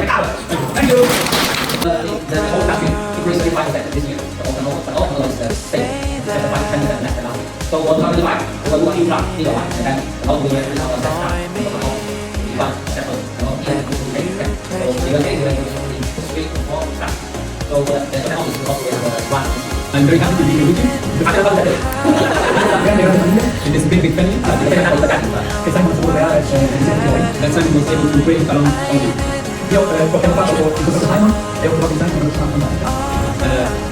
大了。Thank you. The whole country increased 35% this year. But all of the same, except the 5% less than last year. So 我2025，如果预算这个话，然后我也是到3大，然后1万7千，然后1年so 这个这个就是3 to 4 staff. So the office is also one. I'm very happy to be here with you. It is a big family. Che sai cosa vuol dire? That Simon was able to pray along all you. Io qualche anno fa ho incontrato Simon e ho trovato Simon una persona fantastica.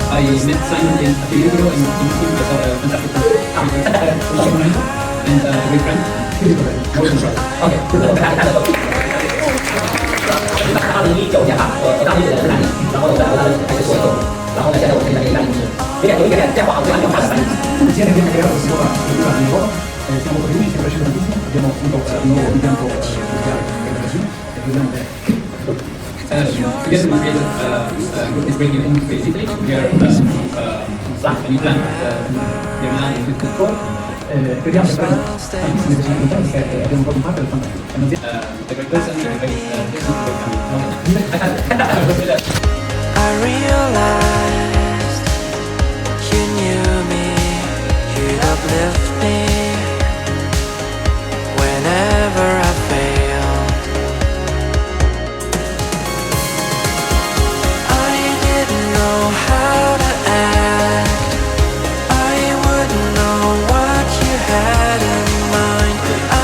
I met Simon a few years ago in Muslim. I saw a fantastic person. And a great friend. Okay. 2019年吧，我当时是南宁，然后我在开始做一做，然后呢，现在我可以在南宁市，有一点变化，我完全发展南宁。Tiene che creare un sistema di lavoro, siamo convinti che cresce tantissimo, abbiamo appunto un nuovo impianto industriale per la Cina e vogliamo together we created group is bringing in basically we are a new plant we are now with control crediamo che tantissime possibilità perché abbiamo fatto un partner fantastico. The great person, the great I realized you knew me, you'd uplift me whenever I failed. I didn't know how to act, I wouldn't know what you had in mind, I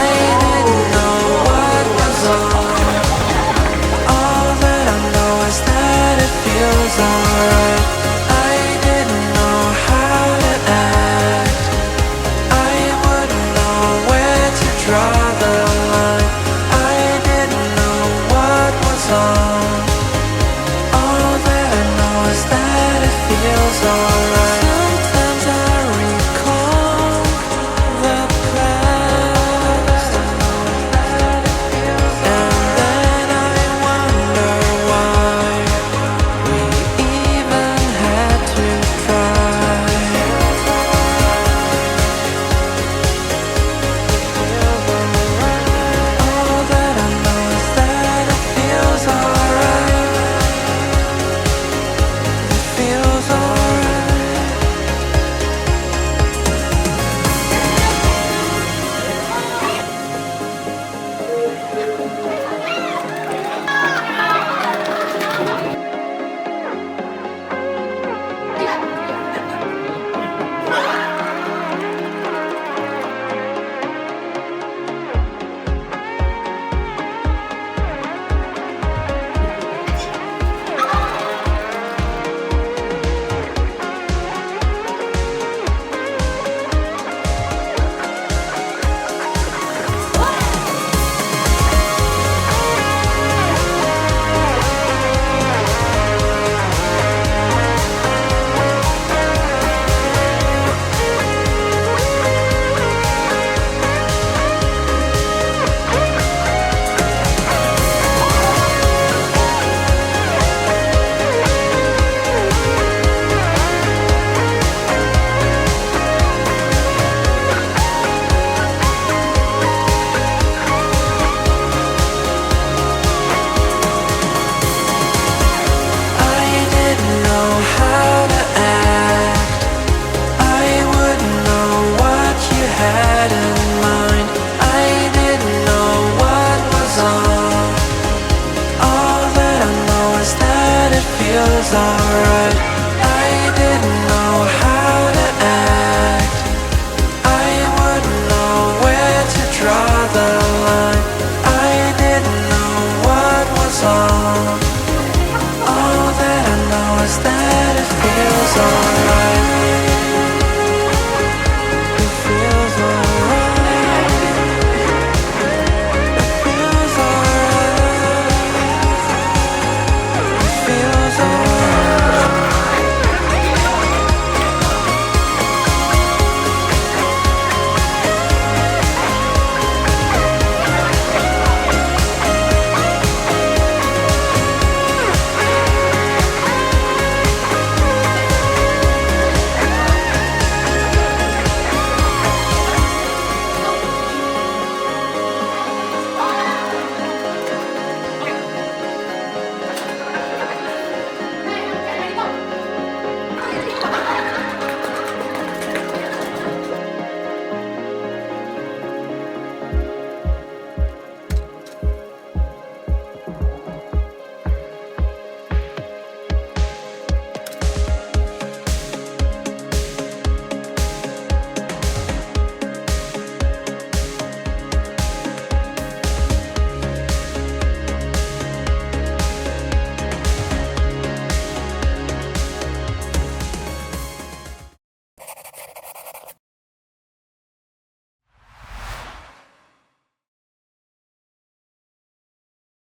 didn't know what was on. All that I know is that it feels alright. I didn't know how to act, I wouldn't know where to draw the line, I didn't know what was on. All that I know is that it feels alright. Sometimes I recall the past, and then I wonder why we even had to try. All that I know is that it feels alright. It feels alright. I didn't know how to act, I wouldn't know what you had in mind, I didn't know what was on. All that I know is that it feels alright.